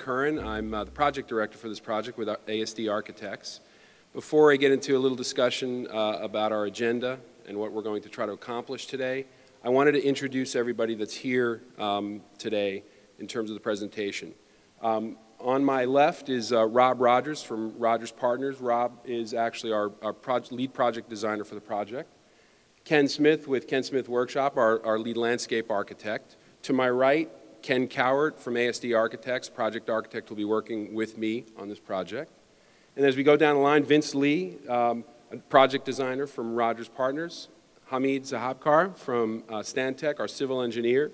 Curran. I'm the project director for this project with ASD Architects. Before I get into a little discussion about our agenda and what we're going to try to accomplish today, I wanted to introduce everybody that's here today in terms of the presentation. On my left is Rob Rogers from Rogers Partners. Rob is actually our lead project designer for the project. Ken Smith with Ken Smith Workshop, our lead landscape architect. To my right, Ken Cowart from ASD Architects. Project architect will be working with me on this project. And as we go down the line, Vince Lee, a project designer from Rogers Partners. Hamid Zahabkar from Stantec, our civil engineer.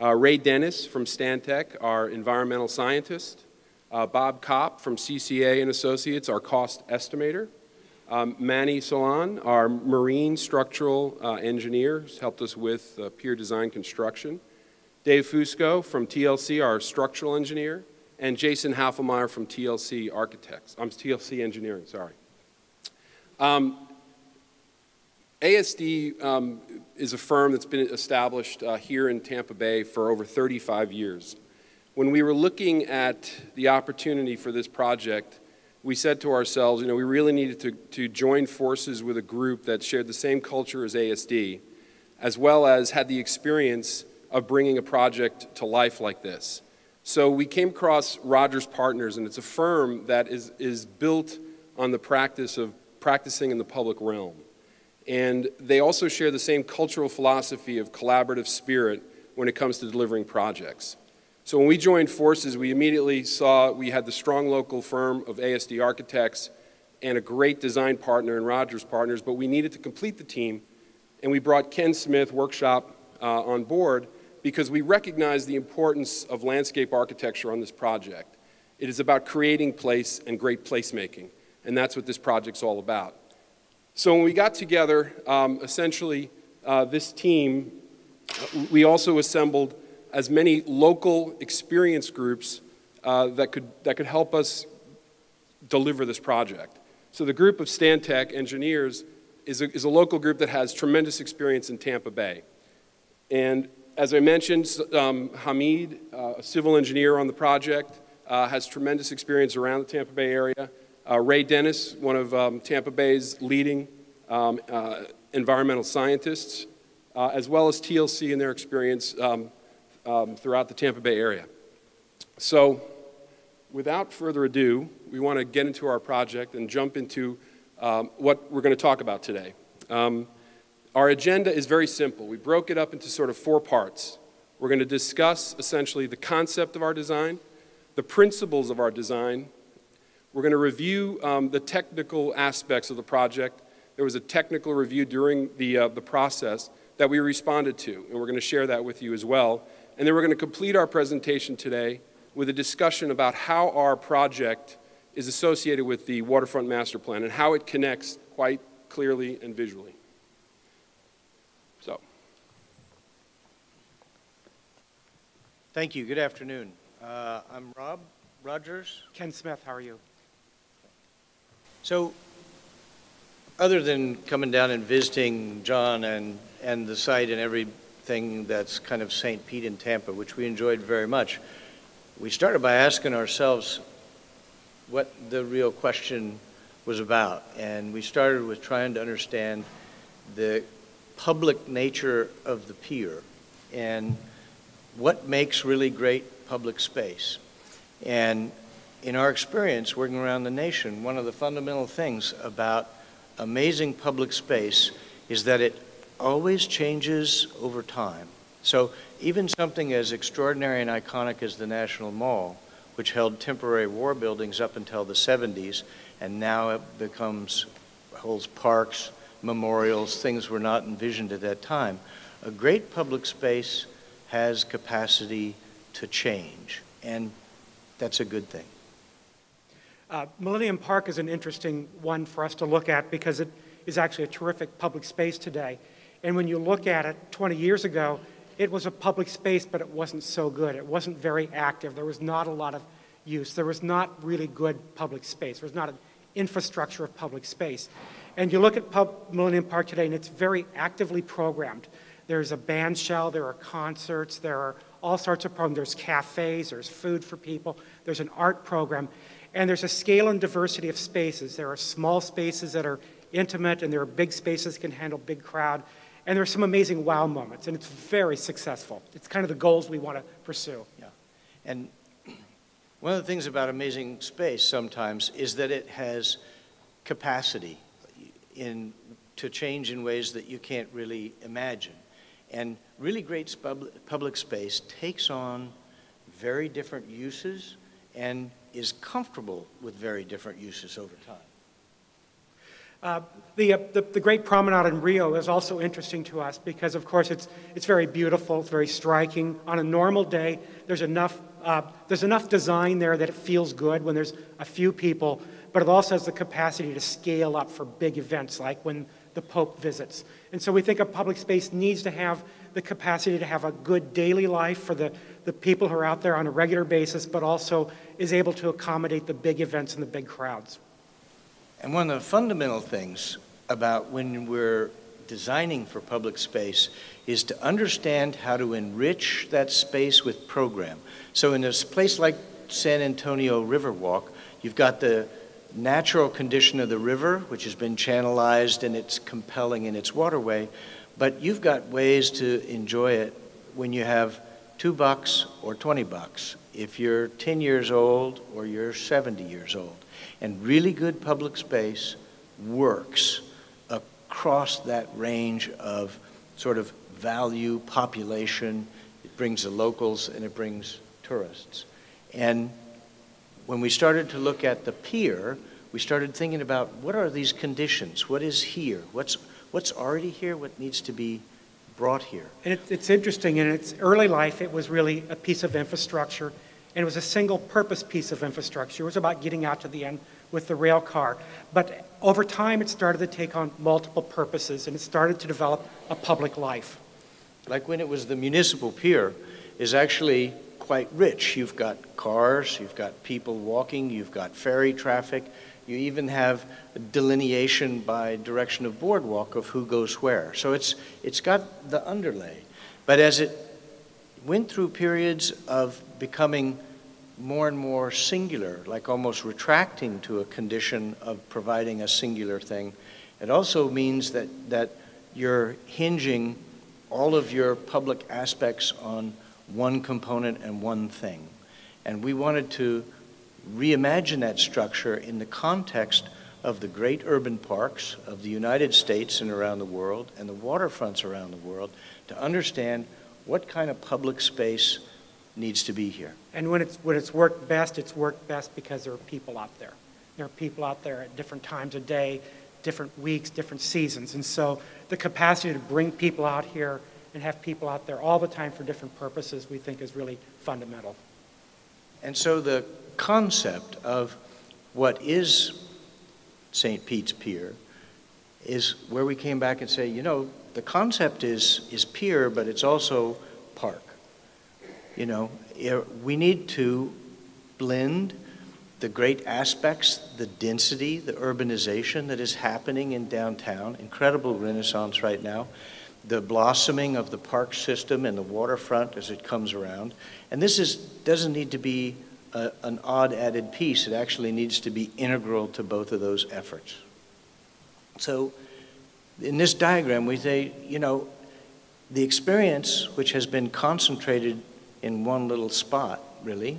Ray Dennis from Stantec, our environmental scientist. Bob Kopp from CCA and Associates, our cost estimator. Manny Solan, our marine structural engineer, who's helped us with pier design construction. Dave Fusco from TLC, our structural engineer. And Jason Haffelmeyer from TLC Architects. TLC Engineering, sorry. ASD is a firm that's been established here in Tampa Bay for over 35 years. When we were looking at the opportunity for this project, we said to ourselves, you know, we really needed to join forces with a group that shared the same culture as ASD, as well as had the experience of bringing a project to life like this. So we came across Rogers Partners, and it's a firm that is built on the practice of practicing in the public realm. And they also share the same cultural philosophy of collaborative spirit when it comes to delivering projects. So when we joined forces, we immediately saw we had the strong local firm of ASD Architects and a great design partner in Rogers Partners, but we needed to complete the team, and we brought Ken Smith Workshop on board because we recognized the importance of landscape architecture on this project. It is about creating place and great placemaking, and that's what this project's all about. So when we got together, essentially this team, we also assembled as many local experience groups that could help us deliver this project. So the group of Stantec engineers is a local group that has tremendous experience in Tampa Bay. And as I mentioned, Hamid, a civil engineer on the project, has tremendous experience around the Tampa Bay area. Ray Dennis, one of Tampa Bay's leading environmental scientists, as well as TLC and their experience throughout the Tampa Bay area. So without further ado, we want to get into our project and jump into what we're going to talk about today. Our agenda is very simple. We broke it up into sort of 4 parts. We're going to discuss essentially the concept of our design, the principles of our design. We're going to review the technical aspects of the project. There was a technical review during the process that we responded to, and we're going to share that with you as well. And then we're going to complete our presentation today with a discussion about how our project is associated with the Waterfront Master Plan and how it connects quite clearly and visually. So. Thank you. Good afternoon. I'm Rob Rogers. Ken Smith, how are you? So, other than coming down and visiting John and the site and everything that's kind of St. Pete in Tampa, which we enjoyed very much, we started by asking ourselves what the real question was about. And we started with trying to understand the public nature of the pier and what makes really great public space. And in our experience working around the nation, one of the fundamental things about amazing public space is that it always changes over time. So even something as extraordinary and iconic as the National Mall, which held temporary war buildings up until the 70s, and now it holds parks, memorials, things were not envisioned at that time. A great public space has capacity to change, and that's a good thing. Millennium Park is an interesting one for us to look at because it is actually a terrific public space today. And when you look at it 20 years ago, it was a public space, but it wasn't so good. It wasn't very active. There was not a lot of use. There was not really good public space. There was not an infrastructure of public space. And you look at Millennium Park today, and it's very actively programmed. There's a band shell, there are concerts, there are all sorts of programs. There's cafes, there's food for people, there's an art program, and there's a scale and diversity of spaces. There are small spaces that are intimate, and there are big spaces that can handle big crowd, and there are some amazing wow moments, and it's very successful. It's kind of the goals we want to pursue. Yeah, and one of the things about amazing space sometimes is that it has capacity to change in ways that you can't really imagine. And really great public space takes on very different uses and is comfortable with very different uses over time. The Great Promenade in Rio is also interesting to us because, of course, it's very beautiful, it's very striking. On a normal day, there's enough design there that it feels good when there's a few people, but it also has the capacity to scale up for big events like when the Pope visits. And so we think a public space needs to have the capacity to have a good daily life for the people who are out there on a regular basis, but also is able to accommodate the big events and the big crowds. And one of the fundamental things about when we're designing for public space is to understand how to enrich that space with program. So in a place like San Antonio Riverwalk, you've got the natural condition of the river, which has been channelized and it's compelling in its waterway, but you've got ways to enjoy it when you have $2 or $20, if you're 10 years old or you're 70 years old. And really good public space works across that range of sort of value, population. It brings the locals and it brings tourists. And when we started to look at the pier, we started thinking about what are these conditions? What is here? What's already here? What needs to be brought here? And it's interesting. In its early life, it was really a piece of infrastructure, and it was a single-purpose piece of infrastructure. It was about getting out to the end with the rail car. But over time, it started to take on multiple purposes, and it started to develop a public life. Like when it was the municipal pier, is actually quite rich. You've got cars, you've got people walking, you've got ferry traffic, you even have delineation by direction of boardwalk of who goes where. So it's got the underlay. But as it went through periods of becoming more and more singular, like almost retracting to a condition of providing a singular thing, it also means that you're hinging all of your public aspects on one component and one thing. And we wanted to reimagine that structure in the context of the great urban parks of the United States and around the world, and the waterfronts around the world, to understand what kind of public space needs to be here. And when it's worked best because there are people out there. There are people out there at different times of day, different weeks, different seasons. And so the capacity to bring people out here and have people out there all the time for different purposes, we think is really fundamental. And so the concept of what is St. Pete's Pier is where we came back and say, you know, the concept is pier, but it's also park. You know, we need to blend the great aspects, the density, the urbanization that is happening in downtown, incredible renaissance right now, the blossoming of the park system and the waterfront as it comes around. And this doesn't need to be an odd added piece. It actually needs to be integral to both of those efforts. So in this diagram, we say, you know, the experience, which has been concentrated in one little spot, really,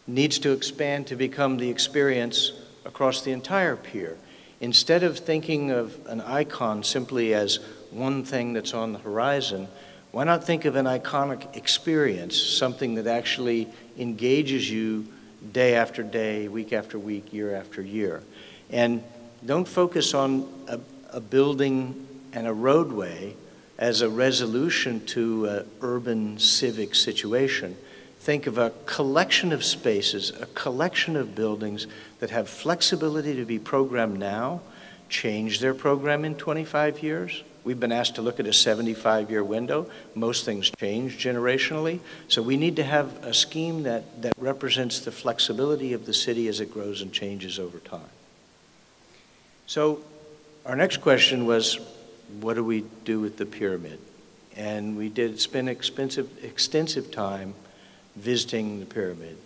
needs to expand to become the experience across the entire pier. Instead of thinking of an icon simply as one thing that's on the horizon, why not think of an iconic experience, something that actually engages you day after day, week after week, year after year? And don't focus on a building and a roadway as a resolution to an urban civic situation. Think of a collection of spaces, a collection of buildings that have flexibility to be programmed now, change their program in 25 years. We've been asked to look at a 75-year window. Most things change generationally. So we need to have a scheme that represents the flexibility of the city as it grows and changes over time. So our next question was, what do we do with the pyramid? and we did spend extensive time visiting the pyramid.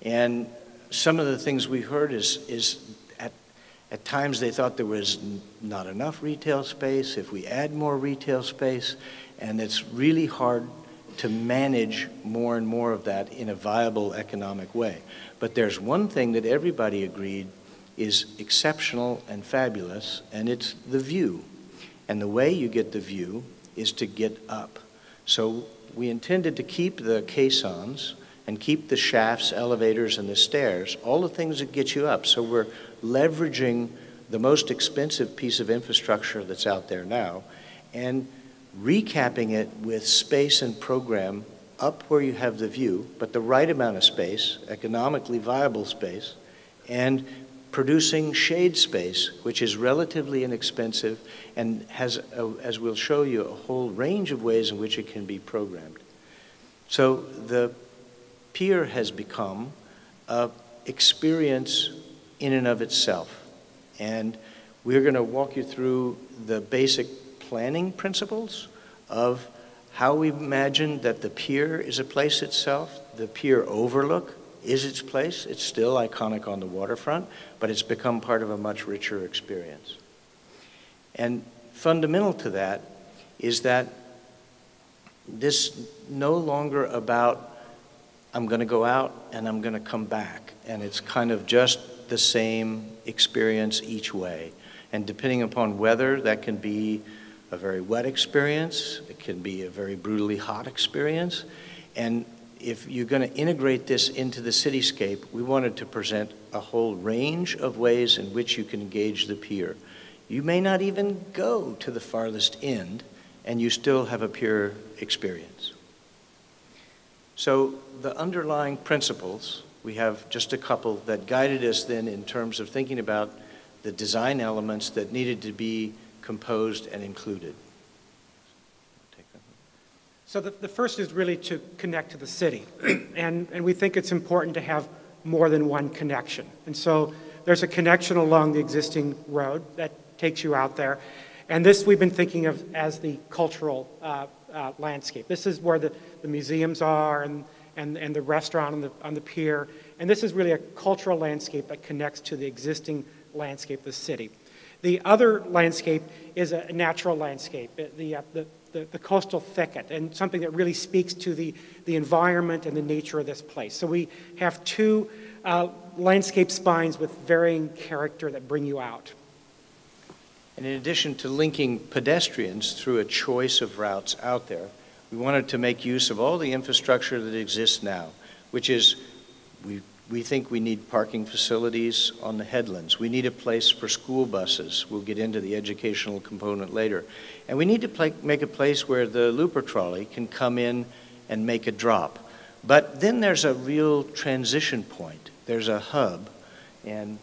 And some of the things we heard is at times they thought there was not enough retail space, if we add more retail space, and it's really hard to manage more and more of that in a viable economic way. But there's one thing that everybody agreed is exceptional and fabulous, and it's the view. And the way you get the view is to get up. So we intended to keep the caissons and keep the shafts, elevators, and the stairs, all the things that get you up. So we're leveraging the most expensive piece of infrastructure that's out there now and recapping it with space and program up where you have the view, but the right amount of space, economically viable space, and producing shade space, which is relatively inexpensive and has, as we'll show you, a whole range of ways in which it can be programmed. So the pier has become an experience in and of itself. And we're going to walk you through the basic planning principles of how we imagine that the pier is a place itself. The pier overlook is its place. It's still iconic on the waterfront, but it's become part of a much richer experience. And fundamental to that is that this no longer about I'm going to go out and I'm going to come back, and it's kind of just the same experience each way. And depending upon weather, that can be a very wet experience, it can be a very brutally hot experience, and if you're going to integrate this into the cityscape, we wanted to present a whole range of ways in which you can engage the pier. You may not even go to the farthest end, and you still have a pier experience. So the underlying principles, we have just a couple that guided us then in terms of thinking about the design elements that needed to be composed and included. So the first is really to connect to the city. and we think it's important to have more than one connection. And so there's a connection along the existing road that takes you out there. And this we've been thinking of as the cultural landscape. This is where the museums are and the restaurant on the pier. And this is really a cultural landscape that connects to the existing landscape of the city. The other landscape is a natural landscape, the coastal thicket, and something that really speaks to the environment and the nature of this place. So we have two landscape spines with varying character that bring you out. And in addition to linking pedestrians through a choice of routes out there, we wanted to make use of all the infrastructure that exists now, which is we think we need parking facilities on the headlands. We need a place for school buses. We'll get into the educational component later. And we need to make a place where the looper trolley can come in and make a drop. But then there's a real transition point. There's a hub, and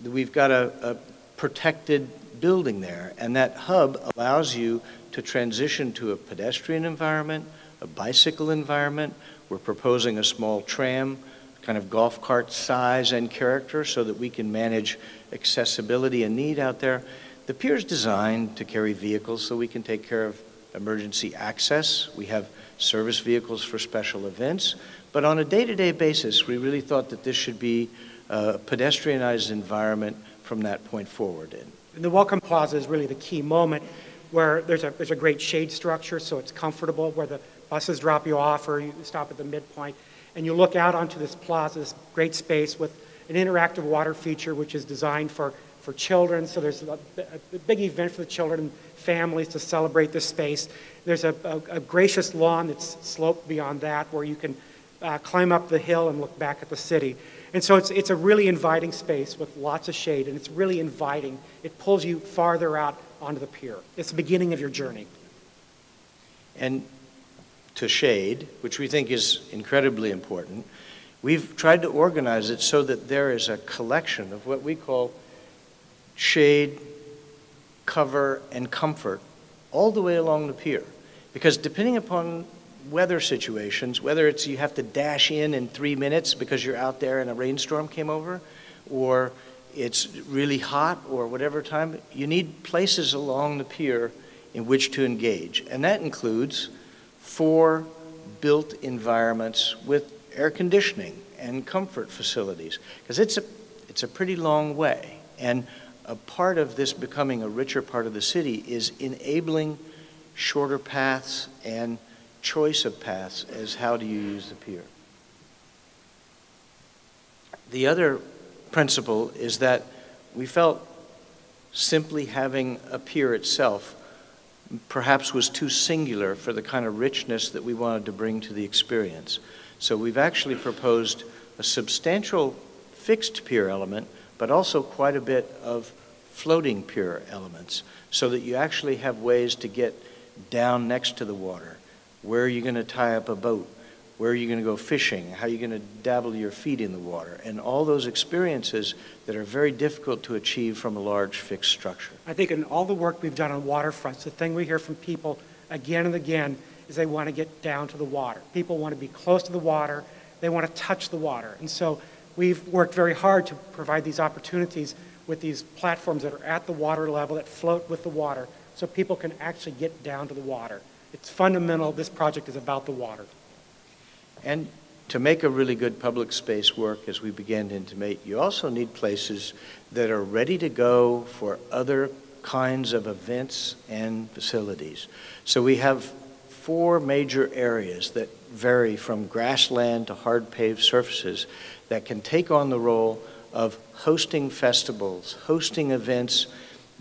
we've got a protected building there, and that hub allows you to transition to a pedestrian environment, a bicycle environment. We're proposing a small tram, kind of golf cart size and character, so that we can manage accessibility and need out there. The pier is designed to carry vehicles so we can take care of emergency access. We have service vehicles for special events, but on a day-to-day basis, we really thought that this should be a pedestrianized environment from that point forward. And the Welcome Plaza is really the key moment where there's a great shade structure, so it's comfortable, where the buses drop you off or you stop at the midpoint. And you look out onto this plaza, this great space with an interactive water feature which is designed for children. So there's a big event for the children and families to celebrate this space. There's a gracious lawn that's sloped beyond that where you can climb up the hill and look back at the city. And so it's a really inviting space with lots of shade, and it's really inviting. It pulls you farther out onto the pier. It's the beginning of your journey. And to shade, which we think is incredibly important, we've tried to organize it so that there is a collection of what we call shade, cover, and comfort all the way along the pier. Because depending upon weather situations, whether it's you have to dash in 3 minutes because you're out there and a rainstorm came over, or it's really hot or whatever time, you need places along the pier in which to engage. And that includes 4 built environments with air conditioning and comfort facilities, because it's a pretty long way. And a part of this becoming a richer part of the city is enabling shorter paths and choice of paths as how do you use the pier. The other principle is that we felt simply having a pier itself perhaps was too singular for the kind of richness that we wanted to bring to the experience. So we've actually proposed a substantial fixed pier element, but also quite a bit of floating pier elements, so that you actually have ways to get down next to the water. Where are you going to tie up a boat? Where are you going to go fishing? How are you going to dabble your feet in the water? And all those experiences that are very difficult to achieve from a large fixed structure. I think in all the work we've done on waterfronts, the thing we hear from people again and again is they want to get down to the water. People want to be close to the water. They want to touch the water. And so we've worked very hard to provide these opportunities with these platforms that are at the water level, that float with the water, so people can actually get down to the water. It's fundamental. This project is about the water. And to make a really good public space work, as we began to intimate, you also need places that are ready to go for other kinds of events and facilities. So we have 4 major areas that vary from grassland to hard paved surfaces that can take on the role of hosting festivals, hosting events,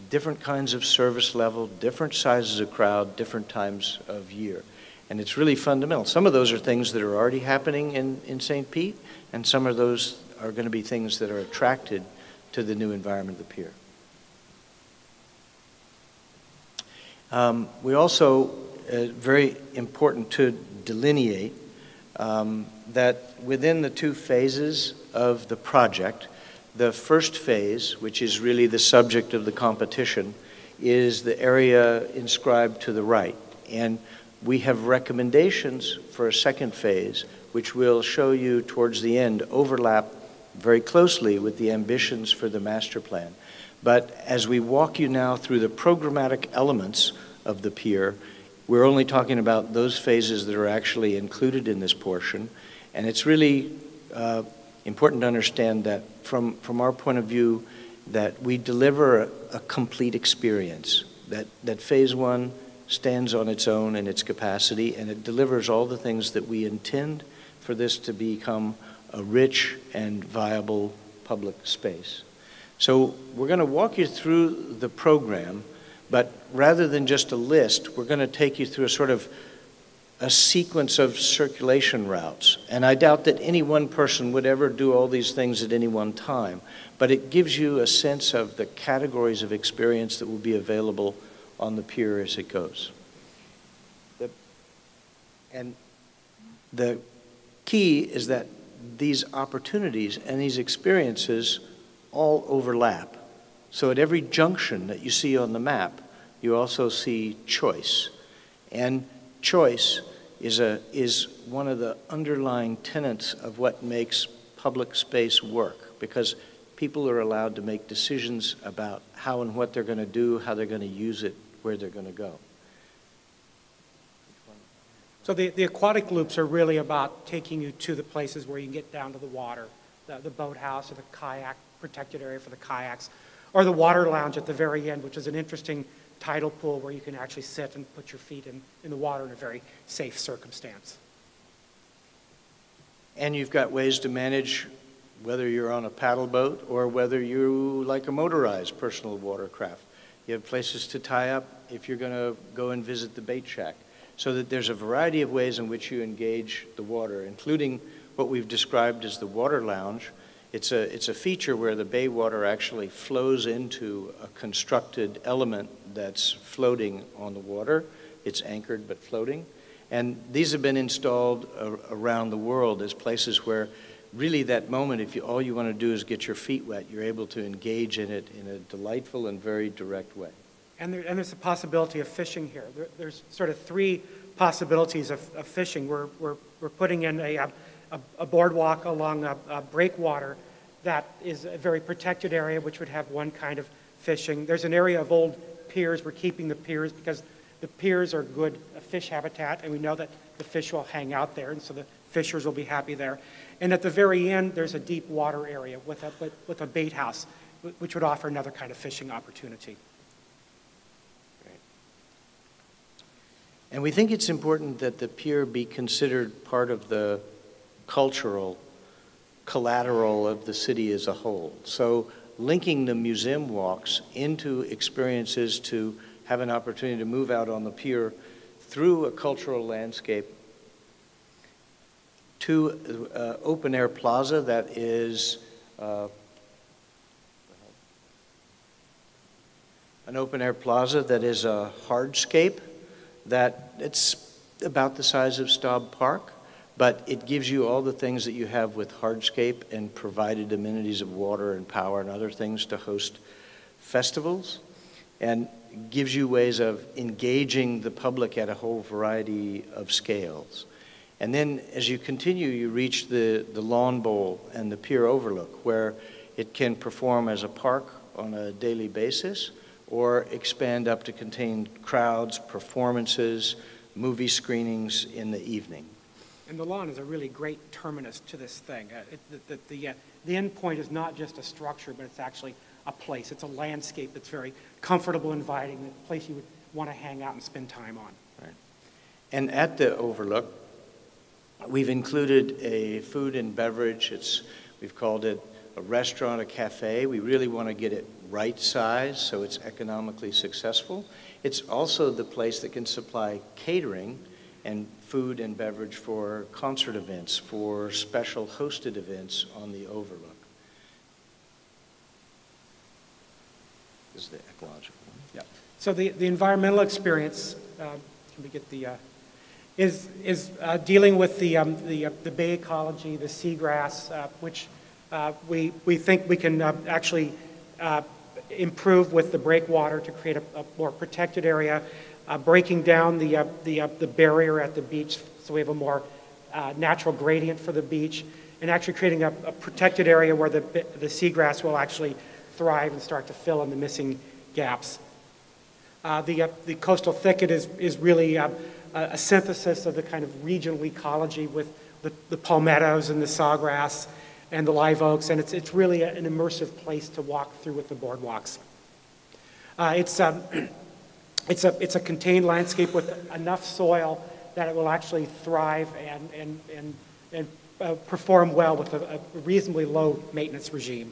different kinds of service level, different sizes of crowd, different times of year. And it's really fundamental. Some of those are things that are already happening in St. Pete, and some of those are going to be things that are attracted to the new environment of the pier. We also, very important to delineate that within the 2 phases of the project, the first phase, which is really the subject of the competition, is the area inscribed to the right. And we have recommendations for a second phase, which we'll show you towards the end, overlap very closely with the ambitions for the master plan. But as we walk you now through the programmatic elements of the pier, we're only talking about those phases that are actually included in this portion. And it's really important to understand that from our point of view, that we deliver a complete experience, that phase 1 stands on its own in its capacity, and it delivers all the things that we intend for this to become a rich and viable public space. So we're going to walk you through the program, but rather than just a list, we're going to take you through a sort of a sequence of circulation routes. And I doubt that any one person would ever do all these things at any one time, but it gives you a sense of the categories of experience that will be available on the pier as it goes. And the key is that these opportunities and these experiences all overlap. So at every junction that you see on the map, you also see choice. And choice is one of the underlying tenets of what makes public space work, because people are allowed to make decisions about how and what they're going to do, how they're going to use it, where they're going to go. So the aquatic loops are really about taking you to the places where you can get down to the water, the boathouse or the kayak protected area for the kayaks, or the water lounge at the very end, which is an interesting tidal pool where you can actually sit and put your feet in the water in a very safe circumstance. And you've got ways to manage whether you're on a paddle boat or whether you like a motorized personal watercraft. You have places to tie up if you're going to go and visit the bait shack. So that there's a variety of ways in which you engage the water, including what we've described as the water lounge. It's a feature where the bay water actually flows into a constructed element that's floating on the water. It's anchored but floating. And these have been installed around the world as places where really that moment, if all you want to do is get your feet wet, you're able to engage in it in a delightful and very direct way. And there's a possibility of fishing here. There's sort of 3 possibilities of fishing. We're putting in a boardwalk along a breakwater that is a very protected area, which would have one kind of fishing. There's an area of old piers. We're keeping the piers because The piers are good fish habitat, and we know that the fish will hang out there, and so the fishers will be happy there. And at the very end, there's a deep water area with a bait house, which would offer another kind of fishing opportunity. Great. And we think it's important that the pier be considered part of the cultural collateral of the city as a whole. So linking the museum walks into experiences to have an opportunity to move out on the pier through a cultural landscape to open air plaza that is an open air plaza that is a hardscape that it's about the size of Staub Park, but it gives you all the things that you have with hardscape and provided amenities of water and power and other things to host festivals, and gives you ways of engaging the public at a whole variety of scales. And then as you continue, you reach the lawn bowl and the pier overlook, where it can perform as a park on a daily basis or expand up to contain crowds, performances, movie screenings in the evening. And the lawn is a really great terminus to this thing. The end point is not just a structure, but it's actually a place. It's a landscape that's very comfortable, inviting, a place you would want to hang out and spend time on. Right. And at the overlook, we've included a food and beverage. We've called it a restaurant, a cafe. We really want to get it right size so it's economically successful. It's also the place that can supply catering and food and beverage for concert events, for special hosted events on the overlook. This is the ecological one. Yeah. So the environmental experience, can we get the, is dealing with the bay ecology, the seagrass, which we think we can actually improve with the breakwater to create a more protected area, breaking down the barrier at the beach so we have a more natural gradient for the beach, and actually creating a protected area where the seagrass will actually thrive and start to fill in the missing gaps. The coastal thicket is really a synthesis of the kind of regional ecology with the palmettos and the sawgrass and the live oaks, and it's really an immersive place to walk through with the boardwalks. It's a contained landscape with enough soil that it will actually thrive and perform well with a reasonably low maintenance regime.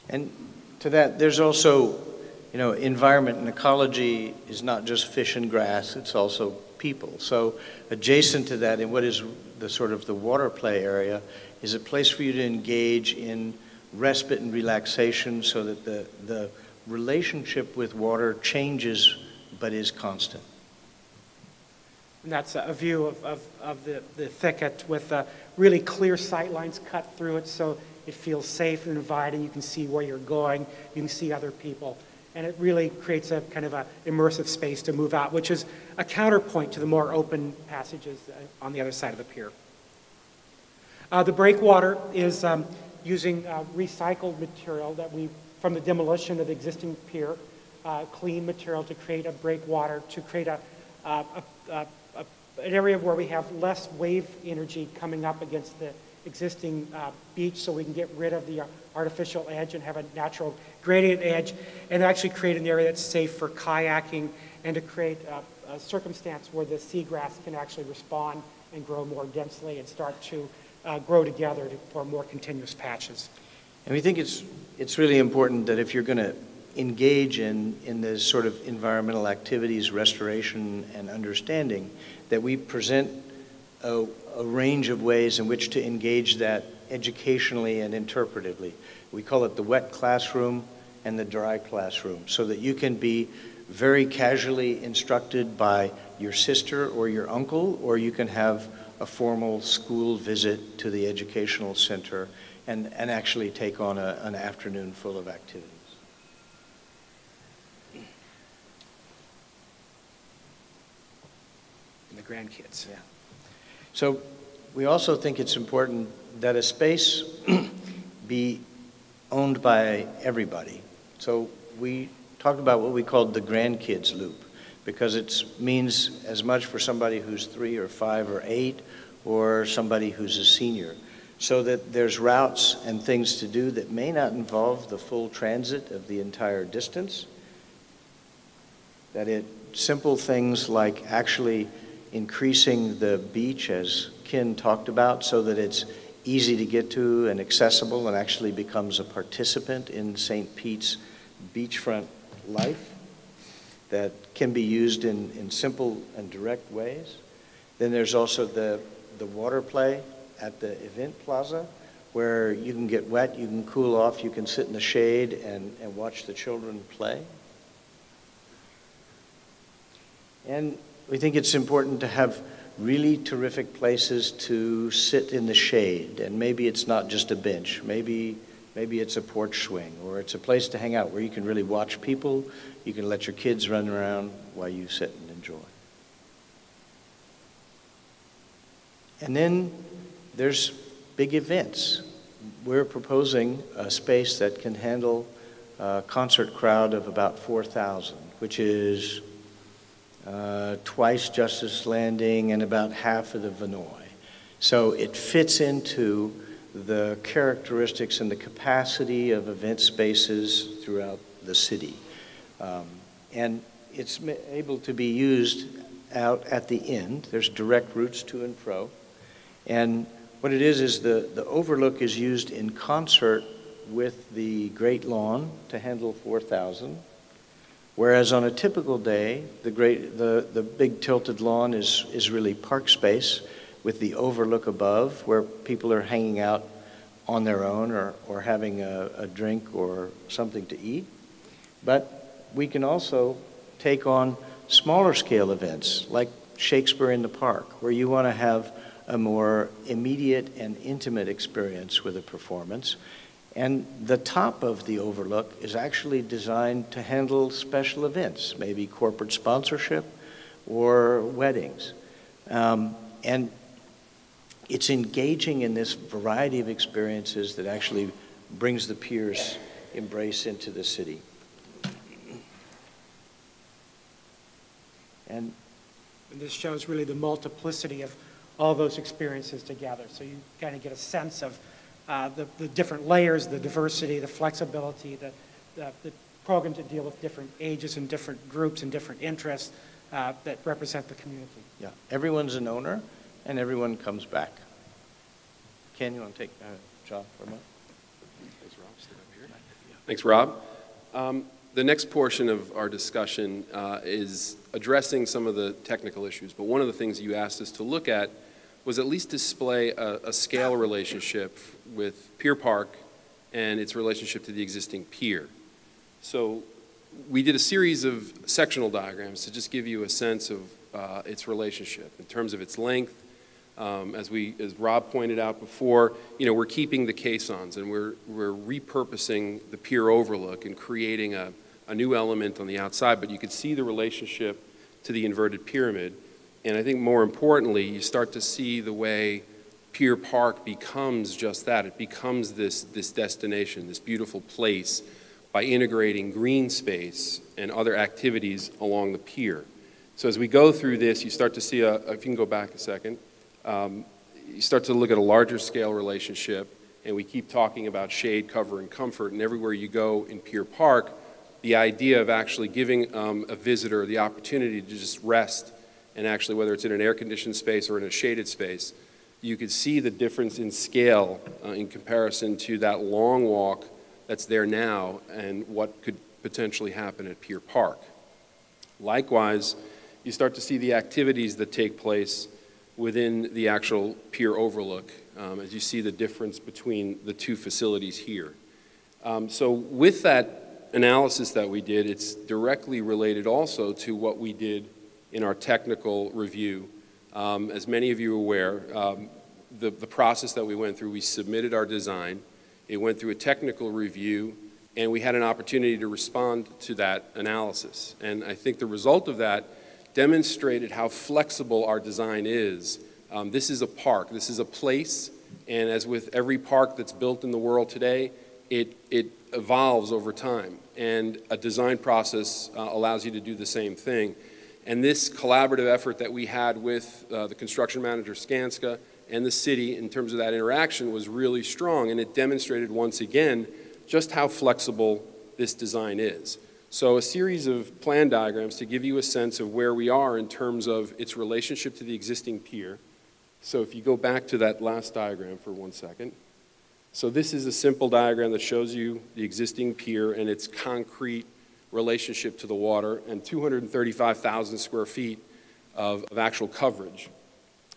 And to that, there's also, environment and ecology is not just fish and grass, it's also people. So adjacent to that, in what is the sort of the water play area, is a place for you to engage in respite and relaxation so that the relationship with water changes but is constant. And that's a view of the thicket with really clear sight lines cut through it so it feels safe and inviting. You can see where you're going. You can see other people. And it really creates a kind of an immersive space to move out, which is a counterpoint to the more open passages on the other side of the pier. The breakwater is using recycled material from the demolition of the existing pier, clean material to create a breakwater, to create an area where we have less wave energy coming up against the existing beach, so we can get rid of the artificial edge and have a natural gradient edge, and actually create an area that's safe for kayaking, and to create a circumstance where the seagrass can actually respond and grow more densely and start to grow together to form more continuous patches. And we think it's really important that if you're going to engage in this sort of environmental activities, restoration and understanding, that we present a range of ways in which to engage that educationally and interpretively. We call it the wet classroom and the dry classroom, so that you can be very casually instructed by your sister or your uncle, or you can have a formal school visit to the educational center and actually take on an afternoon full of activities. And the grandkids. Yeah. So we also think it's important that a space be owned by everybody. So we talked about what we called the Grandkids Loop. because it means as much for somebody who's 3 or 5 or 8 or somebody who's a senior. So that there's routes and things to do that may not involve the full transit of the entire distance. Simple things like actually increasing the beach, as Ken talked about, so that it's easy to get to and accessible and actually becomes a participant in St. Pete's beachfront life that can be used in simple and direct ways. Then there's also the water play at the event plaza, where you can get wet, you can cool off, you can sit in the shade and watch the children play. And we think it's important to have really terrific places to sit in the shade. And maybe it's not just a bench. Maybe it's a porch swing, or it's a place to hang out where you can really watch people. You can let your kids run around while you sit and enjoy. And then there's big events. We're proposing a space that can handle a concert crowd of about 4,000, which is twice Justice Landing and about half of the Vinoy. So it fits into the characteristics and the capacity of event spaces throughout the city. And it's able to be used out at the end. There's direct routes to and fro. And what it is the overlook is used in concert with the Great Lawn to handle 4,000. Whereas on a typical day, the big tilted lawn is really park space with the overlook above, where people are hanging out on their own or having a drink or something to eat. But we can also take on smaller scale events like Shakespeare in the Park, where you want to have a more immediate and intimate experience with a performance. And the top of the overlook is actually designed to handle special events, maybe corporate sponsorship or weddings. And it's engaging in this variety of experiences that actually brings the Pier's embrace into the city. And this shows really the multiplicity of all those experiences together. So you kind of get a sense of the different layers, the diversity, the flexibility, the programs that deal with different ages and different groups and different interests that represent the community. Yeah, everyone's an owner and everyone comes back. Ken, you want to take John for a moment? Thanks, Rob. Stay up here. Thanks, Rob. The next portion of our discussion is addressing some of the technical issues, but one of the things you asked us to look at was at least display a scale relationship with Pier Park and its relationship to the existing pier. So we did a series of sectional diagrams to just give you a sense of its relationship in terms of its length. As Rob pointed out before, we're keeping the caissons and we're repurposing the pier overlook and creating a new element on the outside, but you could see the relationship to the inverted pyramid. And I think more importantly, you start to see the way Pier Park becomes just that. It becomes this destination, this beautiful place by integrating green space and other activities along the pier. So as we go through this, you start to see, if you can go back a second, you start to look at a larger scale relationship, and we keep talking about shade, cover, and comfort, and everywhere you go in Pier Park, the idea of actually giving a visitor the opportunity to just rest, and actually whether it's in an air-conditioned space or in a shaded space, you could see the difference in scale in comparison to that long walk that's there now and what could potentially happen at Pier Park. Likewise, you start to see the activities that take place within the actual pier overlook as you see the difference between the two facilities here. So with that analysis that we did, it's directly related also to what we did in our technical review. As many of you are aware, the process that we went through, we submitted our design, it went through a technical review, and we had an opportunity to respond to that analysis. And I think the result of that demonstrated how flexible our design is. This is a park, this is a place, and as with every park that's built in the world today, it evolves over time. And a design process allows you to do the same thing. And this collaborative effort that we had with the construction manager, Skanska, and the city in terms of that interaction was really strong, and it demonstrated once again just how flexible this design is. So a series of plan diagrams to give you a sense of where we are in terms of its relationship to the existing pier. So if you go back to that last diagram for 1 second. So this is a simple diagram that shows you the existing pier and its concrete relationship to the water and 235,000 square feet of actual coverage.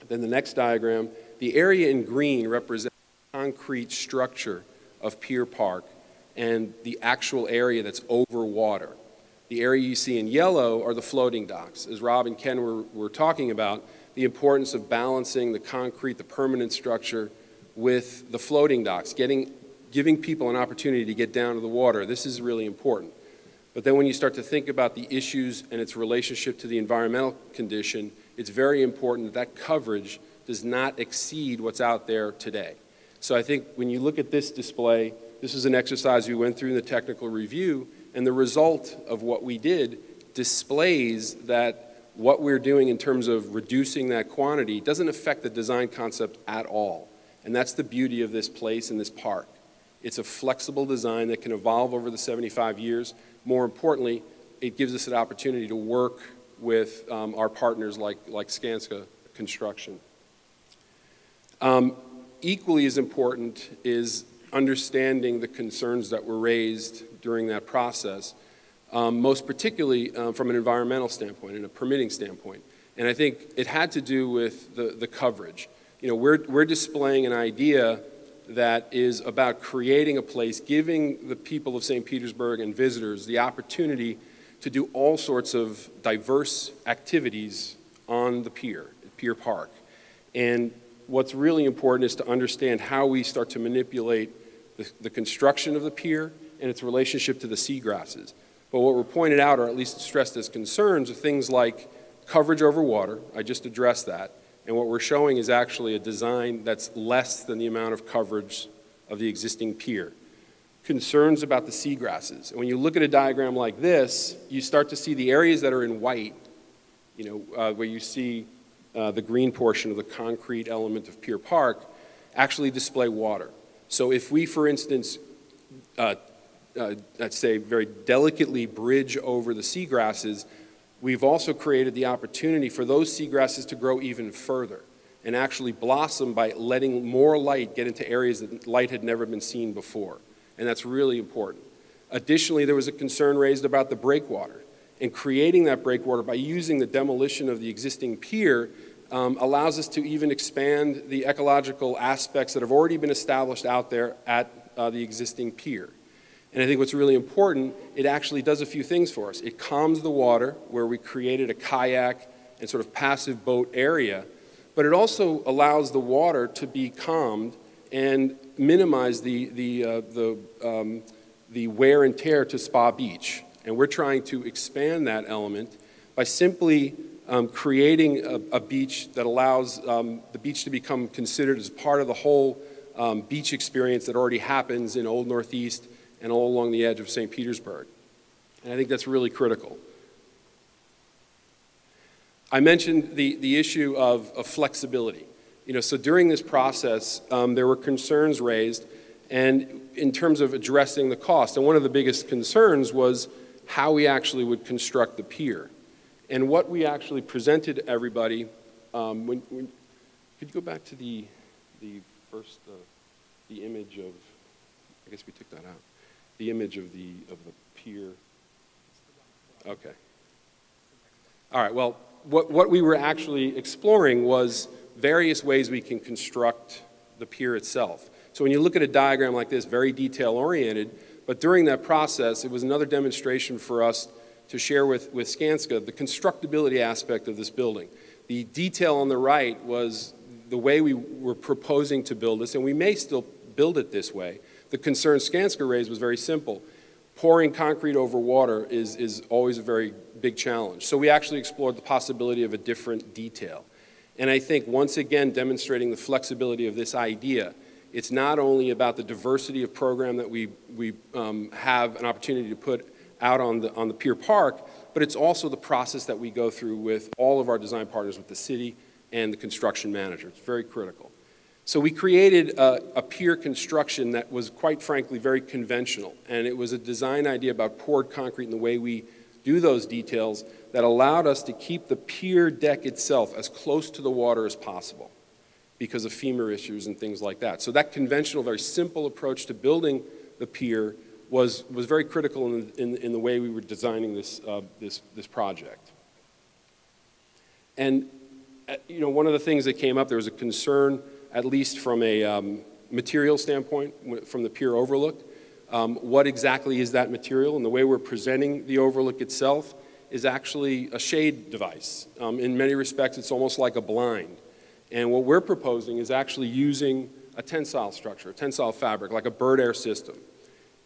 Then the next diagram, the area in green represents the concrete structure of Pier Park and the actual area that's over water. The area you see in yellow are the floating docks. As Rob and Ken were talking about, the importance of balancing the concrete, the permanent structure, with the floating docks, giving people an opportunity to get down to the water. This is really important. But then when you start to think about the issues and its relationship to the environmental condition, it's very important that that coverage does not exceed what's out there today. So I think when you look at this display, this is an exercise we went through in the technical review, and the result of what we did displays that what we're doing in terms of reducing that quantity doesn't affect the design concept at all. And that's the beauty of this place and this park. It's a flexible design that can evolve over the 75 years. More importantly, it gives us an opportunity to work with our partners like Skanska Construction. Equally as important is understanding the concerns that were raised during that process, most particularly from an environmental standpoint and a permitting standpoint. And I think it had to do with the coverage. You know, we're displaying an idea that is about creating a place, giving the people of St. Petersburg and visitors the opportunity to do all sorts of diverse activities on the pier, Pier Park. And what's really important is to understand how we start to manipulate the construction of the pier and its relationship to the seagrasses. But what were pointed out, or at least stressed as concerns, are things like coverage over water. I just addressed that. And what we're showing is actually a design that's less than the amount of coverage of the existing pier. Concerns about the seagrasses. And when you look at a diagram like this, you start to see the areas that are in white, where you see the green portion of the concrete element of Pier Park, actually display water. So if we, for instance, let's say very delicately bridge over the seagrasses, we've also created the opportunity for those seagrasses to grow even further and actually blossom by letting more light get into areas that light had never been seen before. And that's really important. Additionally, there was a concern raised about the breakwater. And creating that breakwater by using the demolition of the existing pier allows us to even expand the ecological aspects that have already been established out there at the existing pier. And I think what's really important, it actually does a few things for us. It calms the water, where we created a kayak and sort of passive boat area, but it also allows the water to be calmed and minimize the wear and tear to Spa Beach. And we're trying to expand that element by simply creating a beach that allows the beach to become considered as part of the whole beach experience that already happens in Old Northeast and all along the edge of St. Petersburg. And I think that's really critical. I mentioned the issue of flexibility. So during this process, there were concerns raised, and in terms of addressing the cost. And one of the biggest concerns was how we actually would construct the pier. And what we actually presented to everybody, could you go back to the first, the image of, I guess we took that out. The image of the pier. Okay. All right, well, what we were actually exploring was various ways we can construct the pier itself. So when you look at a diagram like this, very detail-oriented, but during that process, it was another demonstration for us to share with Skanska the constructibility aspect of this building. The detail on the right was the way we were proposing to build this, and we may still build it this way. The concern Skanska raised was very simple. Pouring concrete over water is always a very big challenge. So we actually explored the possibility of a different detail. And I think, once again, demonstrating the flexibility of this idea. It's not only about the diversity of program that we have an opportunity to put out on the Pier Park, but it's also the process that we go through with all of our design partners, with the city and the construction manager. It's very critical. So we created a pier construction that was, quite frankly, very conventional, and it was a design idea about poured concrete and the way we do those details that allowed us to keep the pier deck itself as close to the water as possible because of FEMA issues and things like that. So that conventional, very simple approach to building the pier was very critical in the way we were designing this project. And you know, one of the things that came up, there was a concern, at least from a material standpoint, from the pier overlook. What exactly is that material? And the way we're presenting the overlook itself is actually a shade device. In many respects, it's almost like a blind. And what we're proposing is actually using a tensile structure, a tensile fabric, like a bird air system.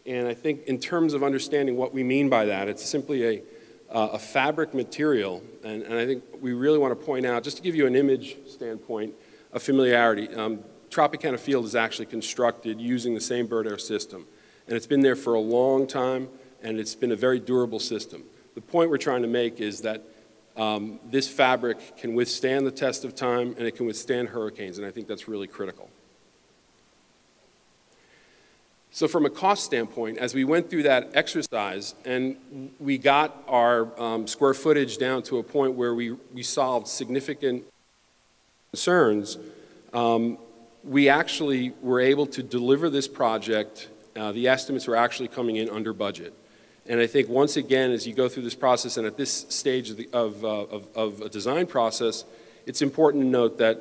And I think in terms of understanding what we mean by that, it's simply a fabric material. And I think we really want to point out, just to give you an image standpoint, a familiarity. Tropicana Field is actually constructed using the same bird air system. And it's been there for a long time, and it's been a very durable system. The point we're trying to make is that this fabric can withstand the test of time, and it can withstand hurricanes, and I think that's really critical. So from a cost standpoint, as we went through that exercise, and we got our square footage down to a point where we solved significant concerns, we actually were able to deliver this project. The estimates were actually coming in under budget. And I think once again, as you go through this process and at this stage of a design process, it's important to note that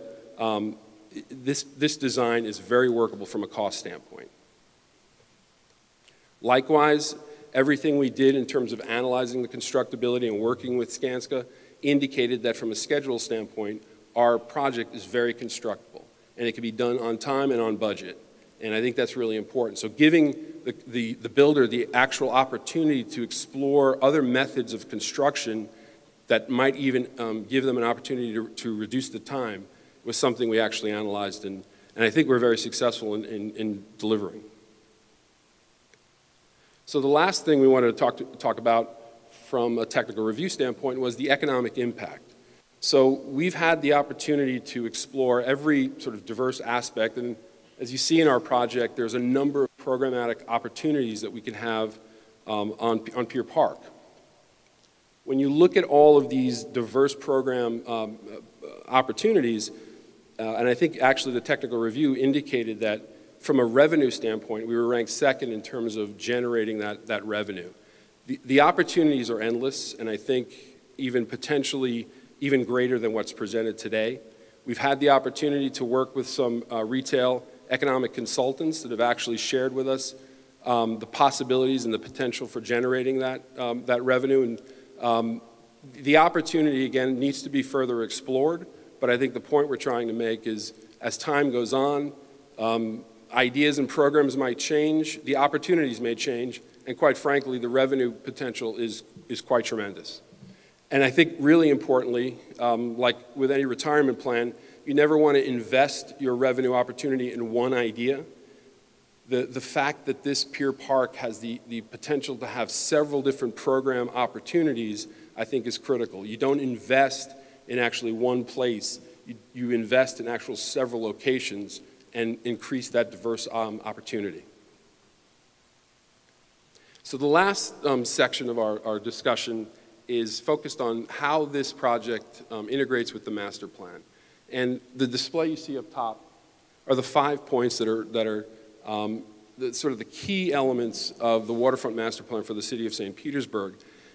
this design is very workable from a cost standpoint. Likewise, everything we did in terms of analyzing the constructibility and working with Skanska indicated that from a schedule standpoint, our project is very constructible, and it can be done on time and on budget. And I think that's really important. So giving the builder the actual opportunity to explore other methods of construction that might even give them an opportunity to reduce the time was something we actually analyzed, and I think we're very successful in delivering. So the last thing we wanted to talk about from a technical review standpoint was the economic impact. So we've had the opportunity to explore every sort of diverse aspect, and as you see in our project, there's a number of programmatic opportunities that we can have on Pier Park. When you look at all of these diverse program opportunities, and I think actually the technical review indicated that from a revenue standpoint, we were ranked second in terms of generating that revenue. The opportunities are endless, and I think even potentially even greater than what's presented today. We've had the opportunity to work with some retail economic consultants that have actually shared with us the possibilities and the potential for generating that revenue. And the opportunity, again, needs to be further explored, but I think the point we're trying to make is as time goes on, ideas and programs might change, the opportunities may change, and quite frankly, the revenue potential is quite tremendous. And I think really importantly, like with any retirement plan, you never want to invest your revenue opportunity in one idea. The fact that this Pier Park has the potential to have several different program opportunities, I think is critical. You don't invest in actually one place, you invest in actual several locations and increase that diverse opportunity. So the last section of our discussion is focused on how this project integrates with the master plan. And the display you see up top are the 5 points that are sort of the key elements of the waterfront master plan for the city of St. Petersburg.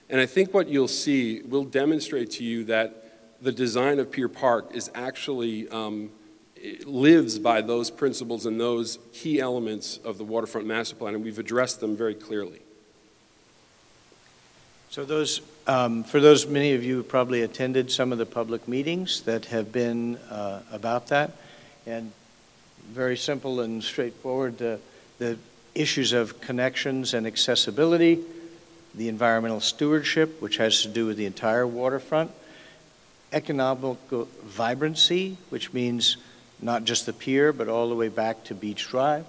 And I think what you'll see will demonstrate to you that the design of Pier Park is actually it lives by those principles and those key elements of the waterfront master plan, and we've addressed them very clearly. So those, for those, many of you probably attended some of the public meetings that have been about that, and very simple and straightforward, the issues of connections and accessibility, the environmental stewardship, which has to do with the entire waterfront, economic vibrancy, which means not just the pier, but all the way back to Beach Drive,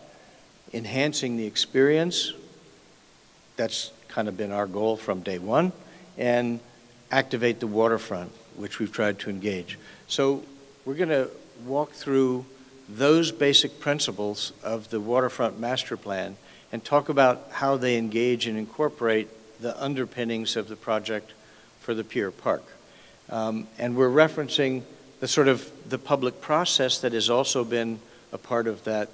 enhancing the experience, that's kind of been our goal from day one, and activate the waterfront, which we've tried to engage. So we're going to walk through those basic principles of the waterfront master plan and talk about how they engage and incorporate the underpinnings of the project for the Pier Park. And we're referencing the sort of the public process that has also been a part of that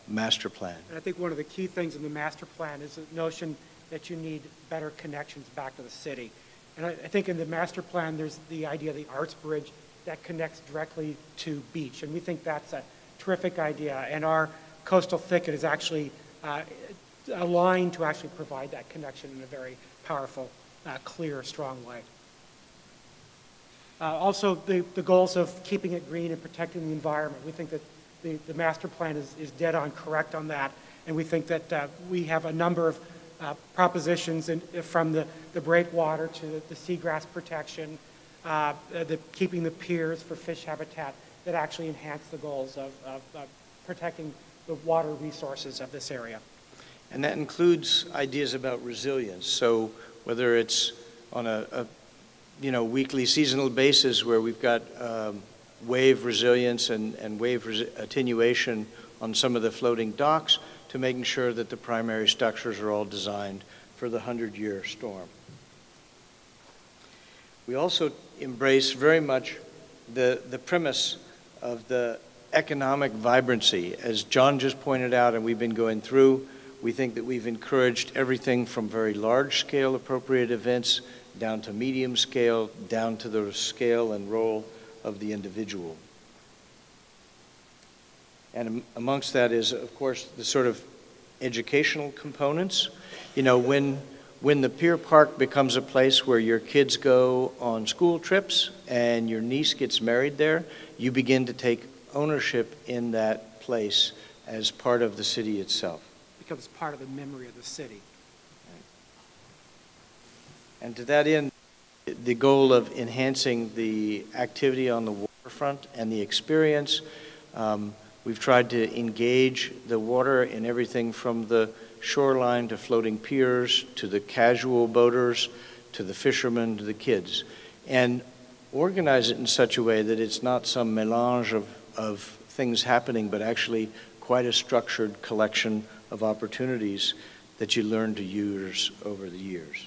master plan. And I think one of the key things in the master plan is the notion that you need better connections back to the city. And I think in the master plan, there's the idea of the Arts Bridge that connects directly to beach. And we think that's a terrific idea. And our coastal thicket is actually aligned to actually provide that connection in a very powerful, clear, strong way. Also, the goals of keeping it green and protecting the environment. We think that the master plan is dead on correct on that. And we think that we have a number of propositions from the breakwater to the seagrass protection, keeping the piers for fish habitat that actually enhance the goals of protecting the water resources of this area. And that includes ideas about resilience. So whether it's on a weekly, seasonal basis where we've got wave resilience and wave attenuation on some of the floating docks, to making sure that the primary structures are all designed for the 100-year storm. We also embrace very much the premise of the economic vibrancy. As John just pointed out, and we've been going through, we think that we've encouraged everything from very large-scale appropriate events down to medium scale, down to the scale and role of the individual. And amongst that is, of course, the sort of educational components. You know, when the Pier Park becomes a place where your kids go on school trips and your niece gets married there, you begin to take ownership in that place as part of the city itself. It becomes part of the memory of the city. And to that end, the goal of enhancing the activity on the waterfront and the experience, we've tried to engage the water in everything from the shoreline to floating piers to the casual boaters to the fishermen to the kids, and organize it in such a way that it's not some melange of things happening, but actually quite a structured collection of opportunities that you learn to use over the years.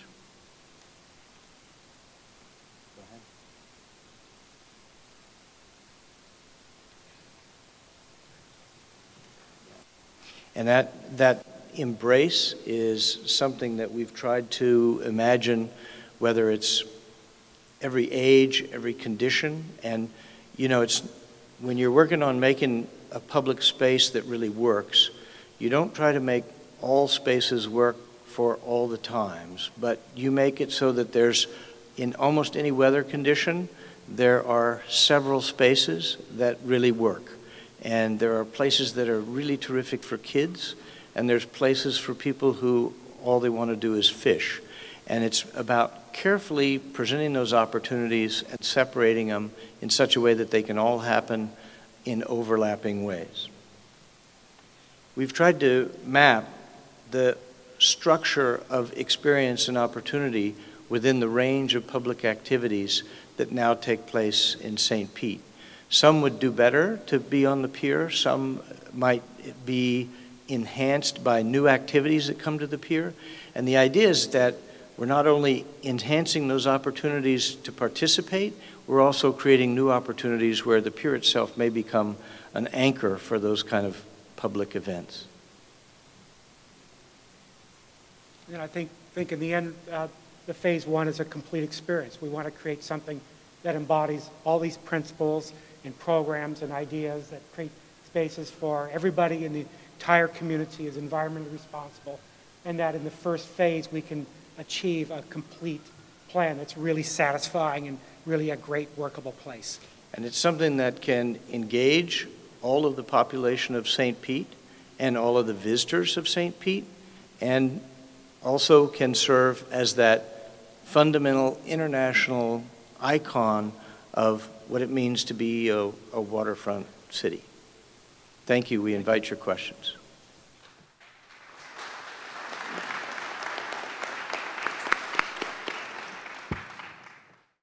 And that embrace is something that we've tried to imagine, whether it's every age, every condition. And, you know, it's when you're working on making a public space that really works, you don't try to make all spaces work for all the times, but you make it so that there's, in almost any weather condition, there are several spaces that really work. And there are places that are really terrific for kids, and there's places for people who all they want to do is fish. And it's about carefully presenting those opportunities and separating them in such a way that they can all happen in overlapping ways. We've tried to map the structure of experience and opportunity within the range of public activities that now take place in St. Pete. Some would do better to be on the pier. Some might be enhanced by new activities that come to the pier. And the idea is that we're not only enhancing those opportunities to participate, we're also creating new opportunities where the pier itself may become an anchor for those kind of public events. And I think in the end, the phase one is a complete experience. We want to create something that embodies all these principles and programs and ideas that create spaces for everybody in the entire community is environmentally responsible, and that in the first phase we can achieve a complete plan that's really satisfying and really a great workable place. And it's something that can engage all of the population of St. Pete and all of the visitors of St. Pete, and also can serve as that fundamental international icon of what it means to be a waterfront city. Thank you. We invite your questions.